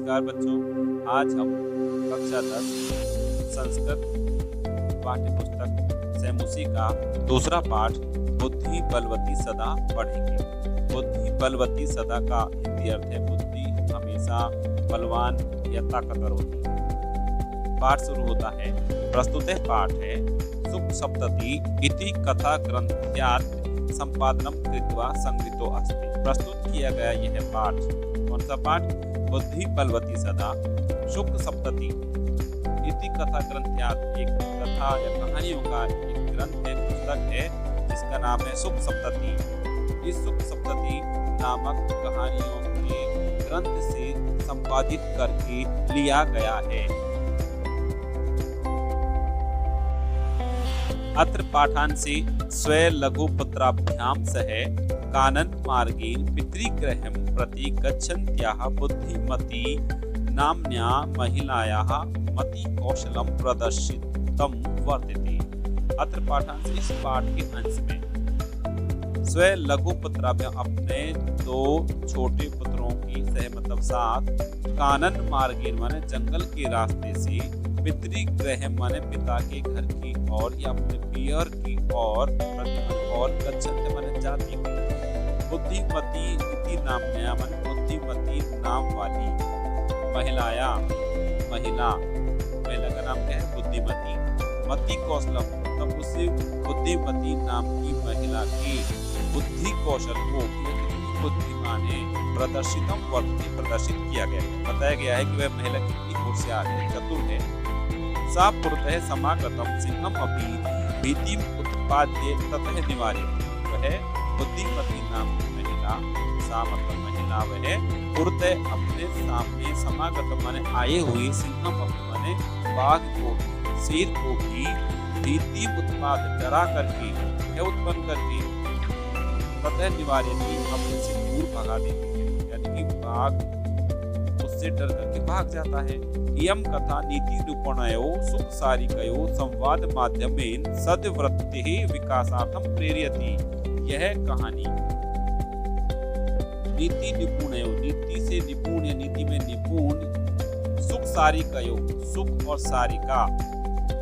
नमस्कार बच्चों, आज हम कक्षा 10 संस्कृत पाठ्य पुस्तक सैमुसी का दूसरा पाठ बुद्धि बलवती सदा पढ़ेंगे। बुद्धि बलवती सदा का हिंदी अर्थ है बुद्धि हमेशा बलवान या ताकतवर होती है। पाठ शुरू होता है। प्रस्तुत पाठ है सुख सप्तति इति कथा ग्रंथ्यात् संपादनम कृत्वा संगृहीतो अस्ति। प्रस्तुत किया गया यह पाठ कौन सा पाठ? बुद्धि बलवती सदा सुख सप्तति इति कथा ग्रंथ्यात्, एक कथा या कहानियों का एक ग्रंथ है, पुस्तक है जिसका नाम है सुख सप्तति। इस सुख सप्तति नामक कहानियों के ग्रंथ से संपादित करके लिया गया है। अत्र पाठांसि स्वे लघु पुत्राभ्यां सह कानन मार्गेण पितृगृहं प्रति गच्छन्त्याः बुद्धिमती नाम्न्या महिलायाः मति कौशलं प्रदर्शितं वर्तते। अत्र पाठांसि, इस पाठ के अंश में स्वे लघु पुत्राभ्यां, अपने दो छोटे पुत्रों की सह मतलब साथ, कानन मार्गेण माने जंगल के रास्ते से, पितृगृह माने पिता के घर की और या अपने पियर की और गच्छन्ते माने जाति की, बुद्धिमती इति नाम्न्या माने बुद्धिमती नाम वाली, महिला का नाम क्या है? बुद्धिमती। मति कौशलम, तब उसे बुद्धिमती नाम की महिला की बुद्धि कौशल को कितनी बुद्धिमान है प्रदर्शित किया गया है, बताया गया है कि वह महिला कितनी होशियार है, चतुर है। सा पुरतः समागतम सिंहम अपि भीतिम उत्पाद्य ततः निवार्य, वह बुद्धिमती नाम की महिला, सा मतलब महिला, वह पुरतः अपने सामने समागत माने आए हुए, सिंहम अपि माने बाघ को, शेर को भी, भीतिम उत्पाद डरा करके या उत्पन्न करके, ततः निवार्य अपने से दूर भगा देती है, यानी कि बाघ उससे डर करके भाग जाता है। इयं कथा नीति रूपणयो सुख सारिकयो संवाद माध्यमेन सद्वृत्तेः विकासार्थं प्रेरयति। यह कहानी नीति निपुणयो, नीति से निपुण या नीति में निपुण, सुख सारिकयो, सुख और सारिका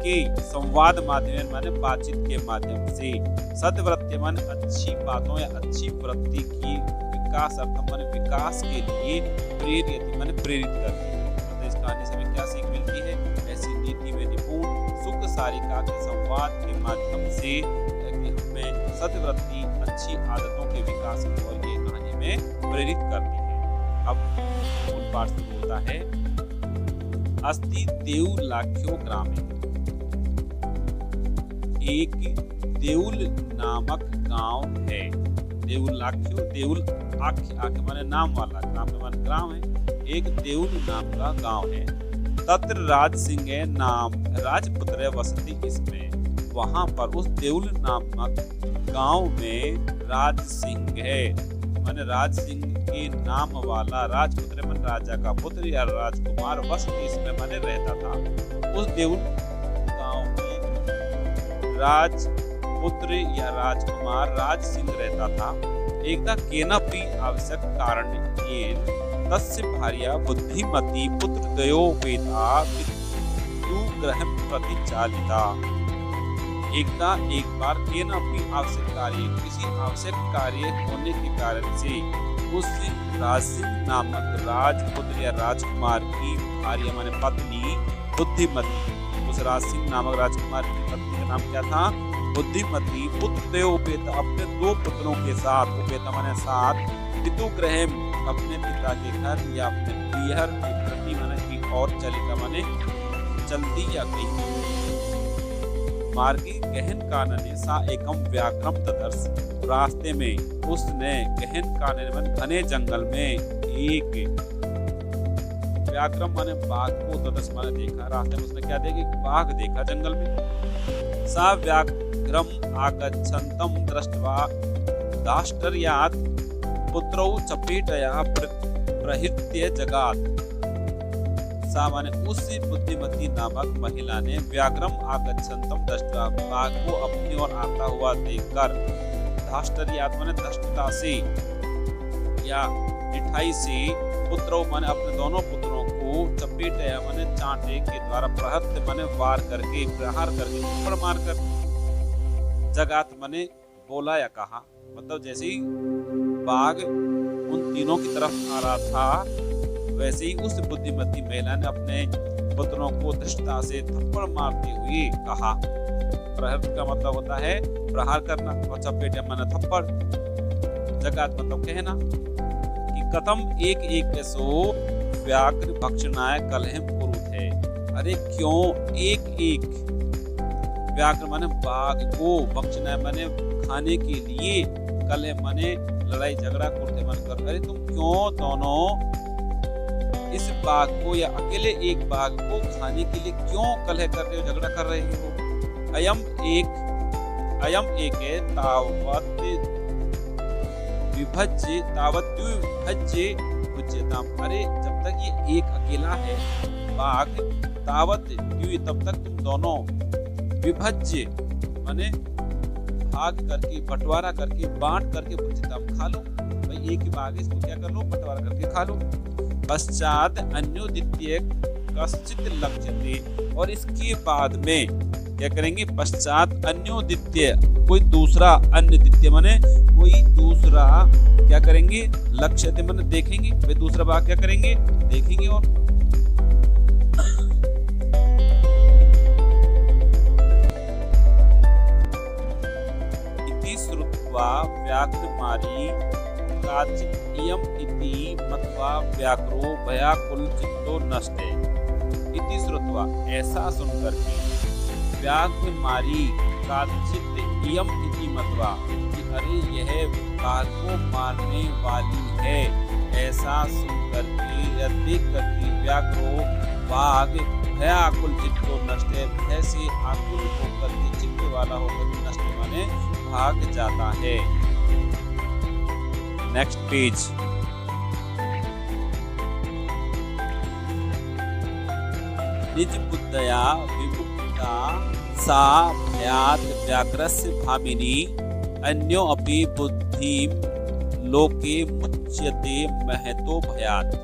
के संवाद माध्यम माने बातचीत के माध्यम से, सद्वृत्ति माने अच्छी बातों या अच्छी वृत्ति की, विकास अर्थम माने विकास के लिए, प्रेरयति माने प्रेरित करती है। मतलब इस कहानी से हमें क्या सीख मिलती है? ऐसी नीति में निपुण सुख सारिका के संवाद के माध्यम से हमें सद्वृत्ति, अच्छी आदतों के विकास की ओर ये कहानी में प्रेरित करती है। अब मूल पाठ शुरू होता है। अस्ति देउलाख्यो ग्रामे, एक देउल नामक गांव है। देउलाख्यो, देउल आख्य माने नाम वाला, ग्राम माने गांव है, एक देउल नाम का गांव है। तत्र राज सिंह नाम राजपुत्र वसती, इसमें वहां पर उस देउल नामक गांव में राज सिंह है, माने राज सिंह के नाम वाला, राजपुत्र माने राजा का पुत्र या राजकुमार, वसती इसमें माने रहता था। उस देउल गांव में राजपुत्र या राजकुमार राज सिंह रहता था। एकदा केनापि आवश्यक कारण तस्य भार्या बुद्धिमती पुत्रद्वयोपेता पितृगृहं प्रति चालिता। एक बार केनापि आवश्यक कार्य, किसी आवश्यक कार्य होने के कारण से उस राज सिंह नामक राजपुत्र या राजकुमार की भार्या माने पत्नी बुद्धिमती, उस राज सिंह नामक राजकुमार की पत्नी का नाम क्या था? बुद्धिमती। पुत्रद्वयोपेता, अपने दो पुत्रों के साथ, उपेता माने साथ, पितृगृहं अपने पिता के घर या अपने पियर के प्रति माने की और चलिता माने चलती या गई। मार्गे गहन कानने सा एकम व्याघ्रम तदर्श, रास्ते में उसने गहन कानने माने घने जंगल में एक व्याघ्रम माने बाघ को, तदर्श माने देखा, रास्ते में उसने क्या देखा? बाघ देखा जंगल में। सा व्याघ्रम आगच्छन्तं दृष्ट्वा दाष्टर्यात् पुत्रौ चपेटया प्रहृत्य जगात। सा माने उसी बुद्धिमती नामक महिला ने व्याघ्रम आगच्छन्तं दृष्ट्वा, बाघ को अपनी ओर आता हुआ देखकर, दाष्टर्यात् माने दृष्टता से या मिठाई से, पुत्रों माने अपने दोनों पुत्रों को चपेटे माने चांटे के द्वारा प्रहत माने वार करके, प्रहार करके, थप्पड़ मारकर, जगात माने बोला या कहा। मतलब जैसे ही बाघ उन तीनों की तरफ आ रहा था, वैसे ही उस बुद्धिमती महिला ने अपने पुत्रों को धृष्टता से थप्पड़ मारते हुए कहा। प्रहर का मतलब होता है प्रहार करना, और चपेट माने थप्पड़, जगात मतलब कहना कि कथम एक एक सो व्याघ्र भक्षणाय कलहम कुरुत है। अरे क्यों एक एक, व्याघ्र माने बाघ को, भक्षणाय माने खाने के लिए, कलह माने लड़ाई झगड़ा करते मन कर। अरे तुम क्यों दोनों इस बाघ को या अकेले एक बाघ को खाने के लिए क्यों कलह कर रहे हो, झगड़ा कर रहे हो। अयम एक है तावत विभज्य तावत विभज्य उच्यताम। अरे जब तक ये एक अकेला है बाघ, तावत तब तक तुम दोनों विभज्य माने भाग करके, बंटवारा करके, बांट करके उच्यताम खा लो। भाई एक ही बाघ है, इसको क्या कर लो, बंटवारा करके खा लो। पश्चात अन्यो द्वितीय कश्चित लक्ष्यते, और इसके बाद में क्या करेंगे, पश्चात अन्यो द्वितीय, कोई दूसरा, अन्य द्वितीय माने कोई दूसरा क्या करेंगे, लक्ष्यते माने देखेंगे। वे दूसरा बाघ क्या करेंगे, देखेंगे। और इति श्रुत्वा व्याघ्रमारी काचित् इयम् इति मत्वा व्याघ्रो भयाकुल चित्तो नष्टे। इति श्रुत्वा, ऐसा सुनकर के, व्याघ्रमारी काचित् इयम् इति मत्वा, कि अरे यह बाघ को मारने वाली है, ऐसा सुनकर के या देख कर के व्याघ्रो बाघ भयाकुल चित्तो नष्टे, भय से आकुल होकर के, चित्त वाला होकर के, नष्ट माने भाग जाता है। Next page. निज बुद्धया विमुक्ता सा भयात् व्याघ्रस्य भामिनी अन्यो अपि बुद्धिम लोके मुच्यते महतो भयात्।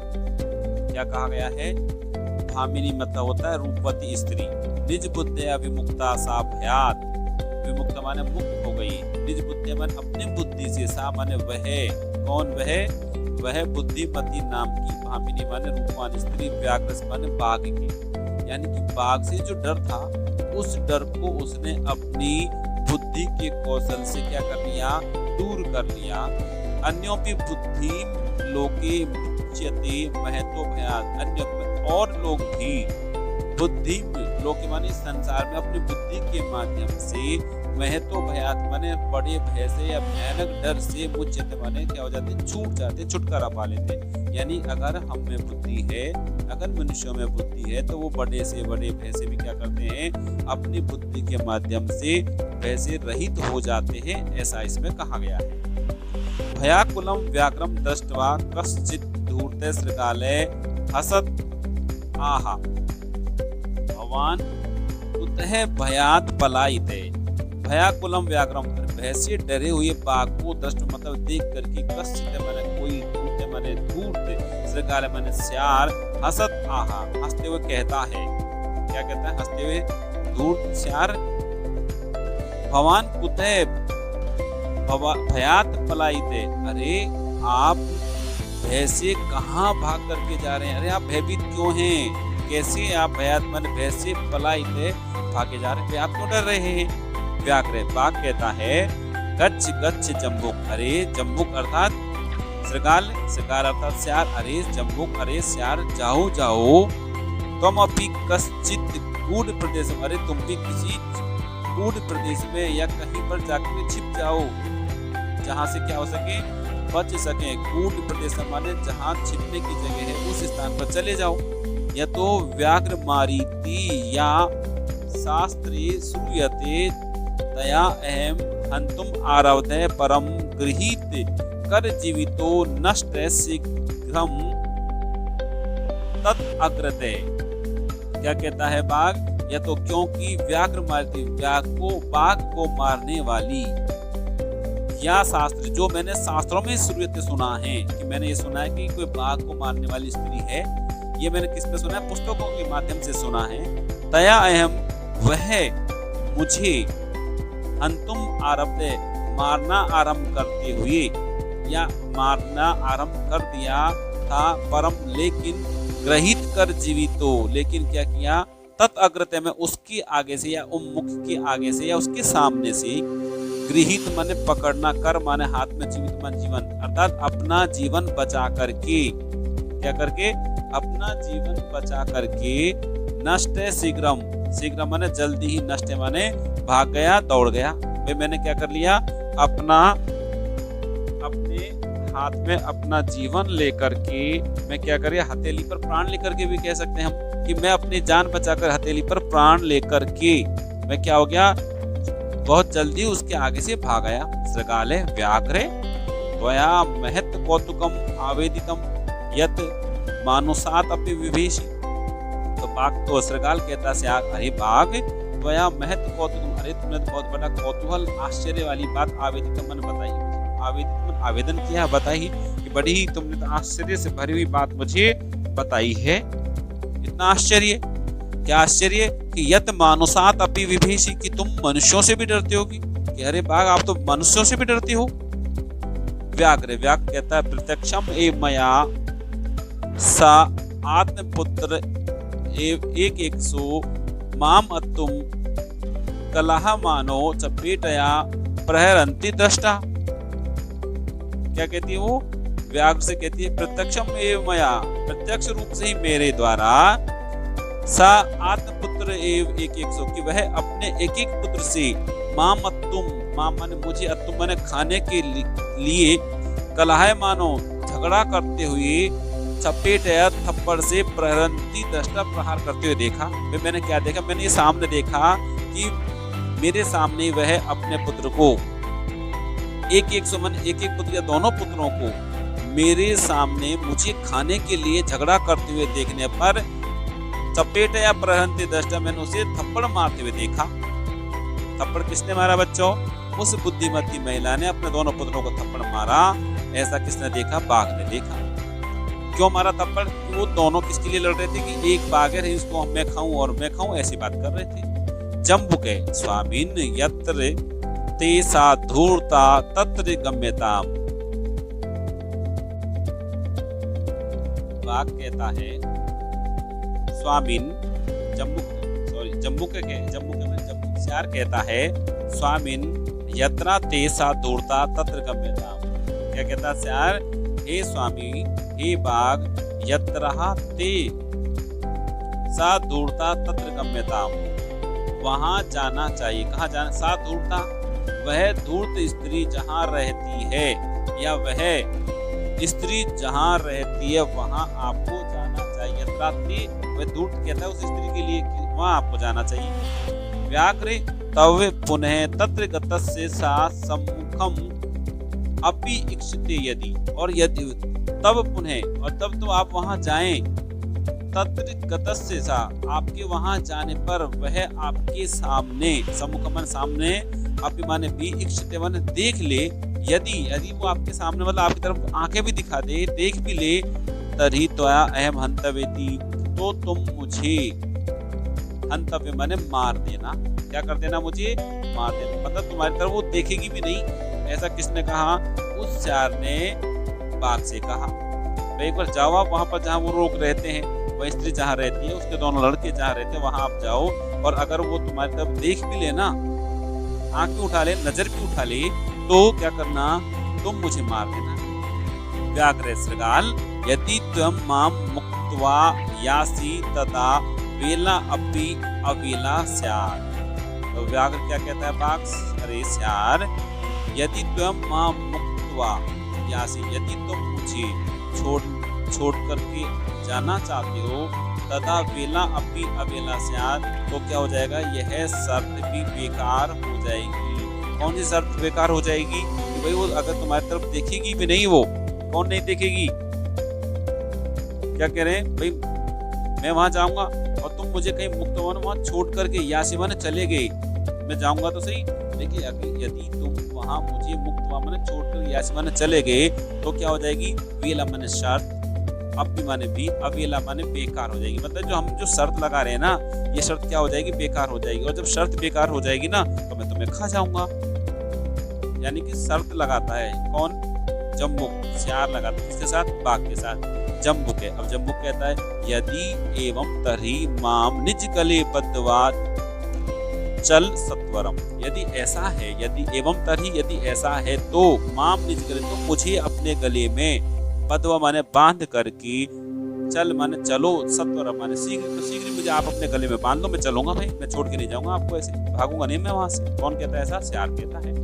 क्या कहा गया है, भामिनी मतलब होता है रूपवती स्त्री। निज बुद्धया विमुक्ता सा भयात्, विमुक्त माने मुक्त हो गई, निज बुद्धि माने अपनी बुद्धि से, सा माने वह, कौन वह बुद्धिमती नाम की, भामिनी माने रूपवान स्त्री, व्याघ्र माने बाघ की, यानी कि बाघ से जो डर था उस डर को उसने अपनी बुद्धि के कौशल से क्या कर लिया, दूर कर लिया। अन्यों की बुद्धि लोके मुच्यते महतो भयात्, अन्य और लोग भी बुद्धि लोके माने संसार में अपनी बुद्धि के माध्यम से, महतो भयात माने बड़े भय से या भयानक डर से, मुच्यते माने क्या हो जाते, छूट जाते, छुटकारा पा लेते। यानी अगर हम में बुद्धि है, अगर मनुष्यों में बुद्धि है, तो वो बड़े से बड़े भय से भी क्या करते हैं, अपनी बुद्धि के माध्यम से भय से रहित हो जाते हैं, ऐसा इसमें कहा गया है। भयाकुलम व्याघ्रम दृष्ट्वा कश्चित् धूर्ते शृगाले हसत् आहा भवान कुतः भयात् पलायिते। भयाकुलम व्याघ्रम, भय से डरे हुए बाघ को दृष्ट मतलब देख करके, कश्चित् माने कोई, धूर्ते माने धूर्त, शृगाले माने श्यार, हसत आहा हंसते हुए कहता है। क्या कहता है, हंसते हुए, धूर्त श्यार, भवान कुतः भयात् पलायिते। अरे आप भय से कहाँ भाग करके जा रहे हैं, अरे आप भयभीत क्यों हैं, कैसे आप भयात् माने भय से पलायिते भागे जा रहे हैं, आप क्यों डर रहे हैं। व्याघ्र बाघ कहता है, गच्छ गच्छ जम्बुक, अरे जम्बुक अर्थात श्रृगाल, श्रृगाल अर्थात श्यार, अरे जम्बुक अरे श्यार जाओ जाओ। तुम अपनी कश्चित् गूढ़ प्रदेश, अरे तुम भी किसी गूढ़ प्रदेश में या कहीं पर जाकर छिप जाओ, जहाँ से क्या हो सके, बच सके। गूढ़ प्रदेश माने जहाँ छिपने की जगह है, उस स्थान पर चले जाओ। या तो व्याघ्र मारीति या शास्त्रे श्रूयते तया अहम हंतुम आरवधे परम गृहीत कर जीवितो नष्ट शीघ्रम तत् अग्रते। क्या कहता है बाघ, या तो क्योंकि व्याघ्र मारती, बाघ को मारने वाली, या शास्त्र, जो मैंने शास्त्रों में श्रूयते सुना है, कि मैंने ये सुना है कि कोई बाघ को मारने वाली स्त्री है, ये मैंने किस पे सुना है? पुस्तकों के माध्यम से सुना है। तया अहम, वह मुझे, हंतुम आरब्धे, मारना आरंभ करते हुए, या मारना आरंभ कर दिया था, परम लेकिन ग्रहित कर जीवितो, लेकिन क्या किया? तत् अग्रते में उसके आगे से या उम्मुख के आगे से या उसके सामने से, गृहित माने पकड़ना, कर माने हाथ में, जीवित मान जीवन, अर्थात अपना जीवन बचा करके, क्या करके? अपना जीवन बचा करके, नष्ट शीघ्रम, शीघ्र माने जल्दी ही, नष्ट माने भाग गया, दौड़ गया। भाई मैंने क्या कर लिया? अपने हाथ में अपना जीवन लेकर के मैं क्या कर, हथेली पर प्राण लेकर के भी कह सकते हैं हम कि मैं अपनी जान बचाकर हथेली पर प्राण लेकर के मैं क्या हो गया? बहुत जल्दी उसके आगे से भाग गया। सृगाले व्याघ्रे त्वया महत् कौतुकम आवेदितम यत् मानुषात् अपि विभीषि। तो बाघ, तो सृगाल कहता से, अरे बाघ, त्वया महत् कौतुकम, अरे तुमने तो बहुत बड़ा कौतूहल, आश्चर्य वाली बात आवेदितम मन बताई, आवेदित आवेदन किया, बताई कि बड़ी ही तुमने तो आश्चर्य से भरी हुई बात मुझे बताई है। इतना आश्चर्य, क्या आश्चर्य? कि यत मानुषात् अपि विभीषि, कि तुम मनुष्यों से भी डरते होगी। कि अरे बाघ, आप तो मनुष्यों से भी डरते हो। व्याघ्र, व्याघ्र कहता है प्रत्यक्षम एव मया सा आत्मपुत्र एक एक सो माम अत्तुम कलह मानो चपेटया प्रहरंती दृष्टा। क्या कहती है वो? व्याघ्र से कहती है प्रत्यक्षम एव मया, प्रत्यक्ष रूप से ही मेरे द्वारा, सा आत्मपुत्र एव एक एक सो, कि वह अपने एक एक पुत्र से, माम अत्तुम, माम माने मुझे, अत्तुम माने खाने के लिए, कलह मानो झगड़ा करते हुए, चपेट या थप्पड़ से, प्रहरंती दृष्टा प्रहार करते हुए देखा। मैंने क्या देखा? मैंने ये सामने देखा कि मेरे सामने वह अपने पुत्र को, एक एक सुमन, एक एक पुत्र या दोनों पुत्रों को मेरे सामने मुझे खाने के लिए झगड़ा करते हुए देखने पर, चपेट या प्रहरंती दृष्टा, मैंने उसे थप्पड़ मारते हुए देखा। थप्पड़ किसने मारा बच्चों? उस बुद्धिमती महिला ने अपने दोनों पुत्रों को थप्पड़ मारा। ऐसा किसने देखा? बाघ ने देखा। क्यों मारा थप्पड़? वो दोनों किसके लिए लड़ रहे थे कि एक बाघ है, इसको मैं खाऊं और मैं खाऊं, ऐसी बात कर रहे थे। जम्बुके स्वामीन यत्र ते सा धूर्ता तत्र गम्यताम। बाघ कहता है स्वामीन, जम्बुक कहता है स्वामीन यत्रा ते सा धूर्ता तत्र गम्यताम। क्या कहता है श्यार? हे स्वामी, हे बाघ, यत्रहा ते सा धूर्ता तत्र गम्यताम, वहां जाना चाहिए। कहाँ जाना? सा धूर्ता, वह धूर्त स्त्री जहाँ रहती है, या वह स्त्री जहाँ रहती है वहां आपको जाना चाहिए। यत्रा ते, वह धूर्त कहता है उस स्त्री के लिए कि वहां आपको जाना चाहिए। व्याघ्रे तव पुनः तत्र गतस्य सा सम्मुखम अपि इक्षते यदि, और यदि तब पुनः, और तब तो आप वहां जाएं, तत्र गतस्य सा, आपके वहां जाने पर वह आपके सामने, सम्मुखम सामने, अपि माने भी, इक्षते माने देख ले, यदि वो आपके सामने मतलब आपकी तरफ आंखें भी दिखा दे, देख भी ले, तर्हि त्वया अहम हंतव्यति, तो तुम मुझे, हंतव्य माने मार देना, क्या कर देना? मुझे मार देना, मतलब तुम्हारी तरफ वो देखेगी भी नहीं। ऐसा किसने कहा? उस चार ने बाघ से कहा। एक बार जाओ आप वहां पर जहाँ वो लोग रहते हैं, वह स्त्री जहाँ रहती है, उसके दोनों लड़के जहाँ रहते हैं, वहां आप जाओ, और अगर वो तुम्हारी तरफ देख भी ले ना, आंख भी उठा ले, नजर भी उठा ले, तो क्या करना? तुम मुझे मार देना। व्याघ्र सृगाल यदि त्वं मां मुक्त्वा यासि तदा वेला अपि अवेला स्यात्। तो व्याघ्र क्या कहता है? बाघ, अरे श्यार, यदि त्वं मां मुक्त्वा यासि, यदि तुम मुझे छोड़ करके जाना चाहते हो, तदा वेला अपि अवेला स्यात्, तो क्या हो जाएगा? यह शर्त भी बेकार हो जाएगी। कौन सी शर्त बेकार हो जाएगी? कि भाई वो अगर तुम्हारी तरफ देखेगी भी नहीं, वो कौन नहीं देखेगी? क्या कह रहे हैं भाई? मैं वहां जाऊंगा और तुम मुझे कहीं मुक्त वहां छोड़ करके यासी माने चले गए, मैं जाऊंगा तो सही, लेकिन अगर यदि तुम वहां मुझे मुक्त माने छोड़ कर यासी माने चले गए, तो क्या हो जाएगी? वेला माने शर्त, अभी माने भी, अवेला माने बेकार हो जाएगी। मतलब जो शर्त लगा रहे हैं ना, ये शर्त क्या हो जाएगी, बेकार हो जाएगी। और जब शर्त बेकार हो जाएगी ना, तो मैं तुम्हें खा जाऊंगा। यानी कि शर्त लगाता है कौन, जम्बुक, श्यार लगाता है किसके साथ, बाघ के साथ, जम्बुक है। अब जम्बुक कहता है यदि एवं तर्हि माम निज गले बद्धवा चल सत्वरम। यदि ऐसा है, यदि एवं तर्हि, यदि ऐसा है तो माम निज गले, तो मुझे अपने गले में, बद्धवा माने बांध करके, चल माने चलो, सत्वरम माने शीघ्र, तो शीघ्र मुझे आप अपने गले में बांध लो, मैं चलूंगा भाई, मैं छोड़ के नहीं जाऊंगा आपको, ऐसे भागूंगा नहीं मैं वहां से। कौन कहता है ऐसा, श्यार कहता है।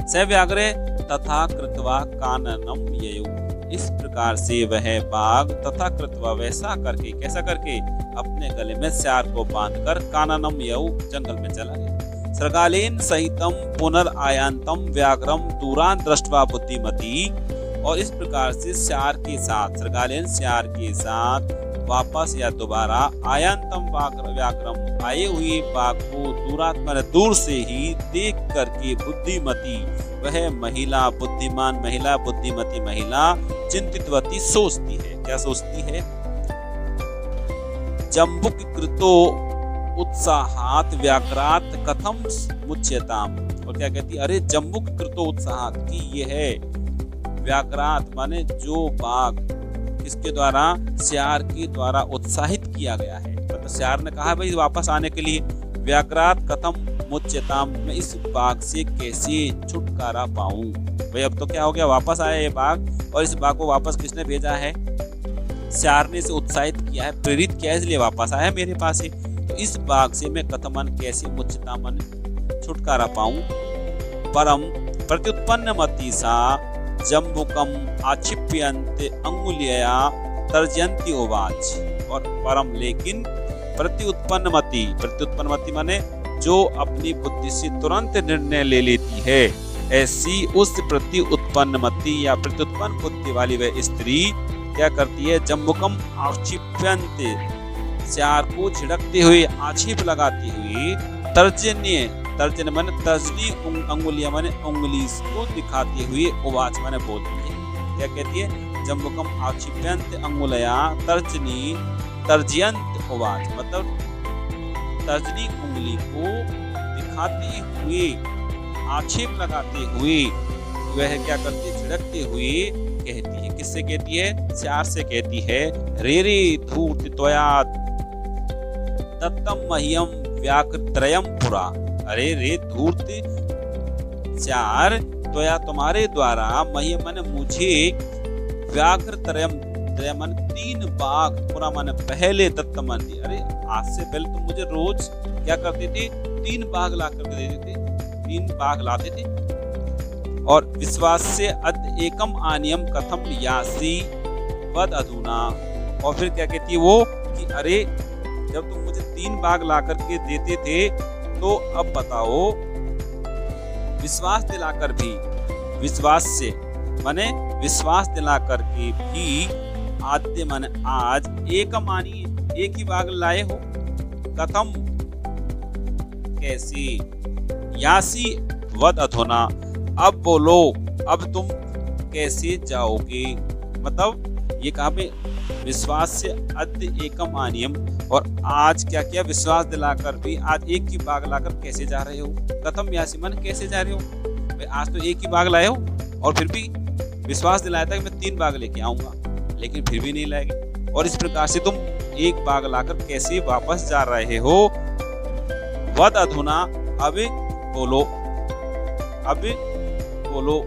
स व्याघ्रे तथा कृत्वा काननम ययौ। इस प्रकार से वह बाघ तथा कृत्वा, वैसा करके, कैसा करके, अपने गले में श्यार को बांधकर काननम ययौ, जंगल में चला गया। सृगालेन सहितम पुनरायान्तम व्याघ्रम दूरान दृष्ट्वा बुद्धिमती। और इस प्रकार से श्यार के साथ, सृगालेन श्यार के साथ वापस या दोबारा, आयांतम व्याघ्रम, आए हुए बाघ को दूरात्मा, दूर से ही देख करके, बुद्धिमती, वह महिला, बुद्धिमान महिला, बुद्धिमती महिला, चिंतितवती, सोचती है। क्या सोचती है, जम्बुक कृतो उत्साहात व्याघ्रात कथम मुच्यताम। और क्या कहती है, अरे जम्बुक कृतो उत्साहात, की ये है व्याघ्रात माने जो बाघ किसके द्वारा, श्यार के द्वारा उत्साहित किया गया है। मतलब श्यार ने कहा भाई वापस आने के लिए, व्याघ्रात कथम मुच्यताम, मैं इस बाघ से कैसे छुटकारा पाऊं। भाई अब तो क्या हो गया, वापस आया ये बाघ, और इस बाघ को वापस किसने भेजा है, श्यार ने इसे उत्साहित किया है, प्रेरित किया है, इसलिए वापस आया मेरे पास है। तो इस बाघ से मैं कथमन कैसे, मुच्यताम छुटकारा पाऊं। परम प्रत्युत्पन्न मति सा जम्बुकम आक्षिप्यन्त अंगुलिया तर्जयन्ति उवाच। और परम लेकिन प्रत्युत्पन्न मति माने जो अपनी बुद्धि से तुरंत निर्णय ले लेती है, ऐसी उस प्रति उत्पन्न मति या प्रत्युत्पन्न बुद्धि वाली वह स्त्री क्या करती है, जम्बुकम आक्षिप्यन्ते, श्यार को झिड़कते हुए, आक्षेप लगाती हुई, तर्जन माने तर्जनी, अंगुलियां माने उंगली को दिखाते हुए, उवाच माने बोलती है। क्या कहती है, जम्बुकम आक्षिप्यन्ते अंगुलया तर्जनी तर्जयन्त उवाच, मतलब तर्जनी उंगली को दिखाते हुए, आक्षेप लगाते हुए, वह क्या करती है, झिड़कते हुए कहती है। किससे कहती है, श्यार से कहती है, रे रे धूर्त त्वया दत्तम मह्यम व्याघ्रत्रयम पुरा। अरे रे धूर्त श्यार, त्वया तुम्हारे द्वारा, मह्यम माने मुझे, व्याघ्रत्रयम, मन 3 बाघ, पुरा माने पहले, दत्तम मान दिए, अरे आज से पहले तुम मुझे रोज क्या करते थे, 3 बाघ ला करके देते थे, 3 बाघ लाते थे। और विश्वास से अद एकम आनियम कथम यासी वद अधुना। और फिर क्या कहती है वो, कि अरे जब तुम मुझे 3 बाघ ला करके देते थे, तो अब बताओ, विश्वास दिलाकर भी, विश्वास से माने विश्वास दिला करके भी, आद्य माने आज, एकम आनी, एक ही बाघ लाए हो, कथम कैसे, यासी वद अधुना, अब बोलो, अब तुम कैसे जाओगे। मतलब ये कहा पे, विश्वास से अद्य एकम आनियम, और आज क्या किया, विश्वास दिलाकर भी आज एक ही बाघ लाकर कैसे जा रहे हो, कथम यासी मन कैसे जा रहे हो, आज तो एक ही बाघ लाए हो, और फिर भी विश्वास दिलाया था कि मैं 3 बाघ लेके आऊंगा, लेकिन फिर भी नहीं लाएंगे। और इस प्रकार से तुम एक बाघ लाकर कैसे वापस जा रहे हो। वद अधुना, अब बोलो, अब बोलो।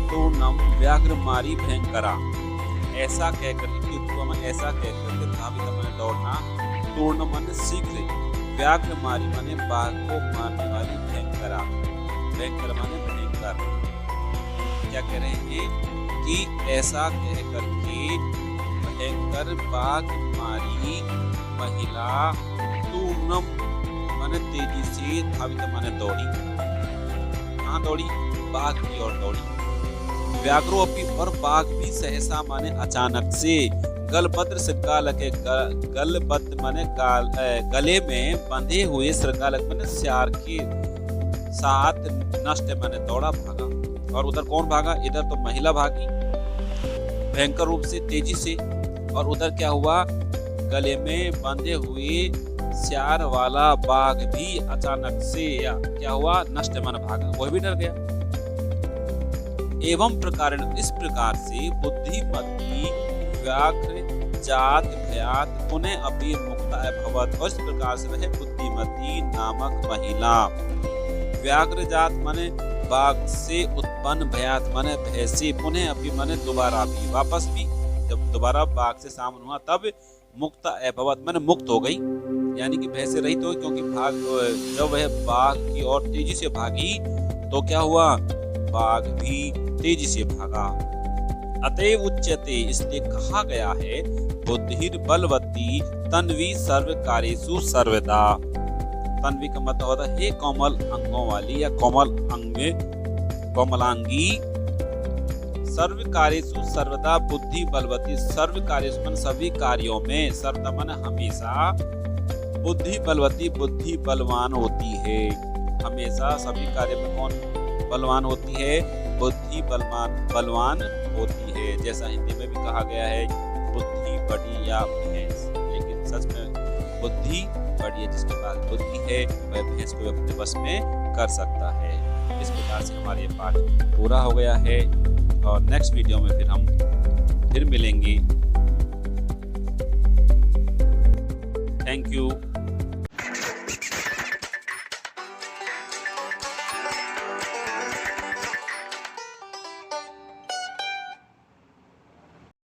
तूर्णम व्याघ्र मारी भयंकरा, ऐसा कहकर, ऐसा कहकर धाविता माने दौड़ना, तूर्ण माने शीघ्र, व्याघ्र मारी माने बाघ को मारने वाली, भयंकरा, भयंकर माने भयंकर। क्या कह रहे हैं कि ऐसा कहकर के भयंकर बाघ मारी महिला, तूर्णम माने तेजी से, धाविता माने दौड़ी, कहाँ दौड़ी, बाघ की ओर दौड़ी। व्याघ्रो अपि, और बाघ भी सहसा माने अचानक से, गलभद्र श्रृंगालक, गलबद्ध माने गले में बंधे हुए, श्रृंगालक माने श्यार के, साथ नष्ट माने दौड़ा भागा। और उधर कौन भागा? इधर तो महिला भागी भयंकर रूप से तेजी से, और उधर क्या हुआ? गले में बंधे हुए स्यार वाला बाघ भी अचानक से या क्या हुआ? नष्ट मन भागा, वह भी डर गया। एवं प्रकार इस प्रकार से बुद्धिमती व्याघ्र जात भयात पुनः अपि मुक्ता अभवत। और इस प्रकार से रहे बुद्धिमती नामक महिला। व्याघ्र जात माने बाघ से उत्पन्न, भयात माने भय से, पुनः अपि माने दोबारा भी, वापस भी, जब दोबारा बाघ से सामना हुआ तब मुक्ता अभवत माने मुक्त हो गई, यानी कि भय से रहित हो गई। क्योंकि जब वह बाघ की ओर तेजी से भागी तो क्या हुआ? बाघ भी तेजी से भागा। अतएव उच्यते, इसलिए कहा गया है, बुद्धिर बलवती तन्वी सर्व कार्येषु सर्वदा। तन्वी का मतलब होता है कोमल अंगों वाली या कोमल अंग, कोमलांगी। सर्व कार्येषु सर्वदा बुद्धि बलवती, सर्व कार्येषु मन सभी कार्यों में, सर्वदा मन हमेशा, बुद्धि बलवती बुद्धि बलवान होती है। हमेशा सभी कार्य में कौन बलवान होती है? बुद्धि बलवान होती है। जैसा हिंदी में भी कहा गया है, बुद्धि बड़ी या भैंस, लेकिन सच में बुद्धि बड़ी है, जिसके पास बुद्धि है वह भैंस को अपने वश में कर सकता है। इस प्रकार से हमारा ये पाठ पूरा हो गया है, और नेक्स्ट वीडियो में फिर हम मिलेंगे। Thank you.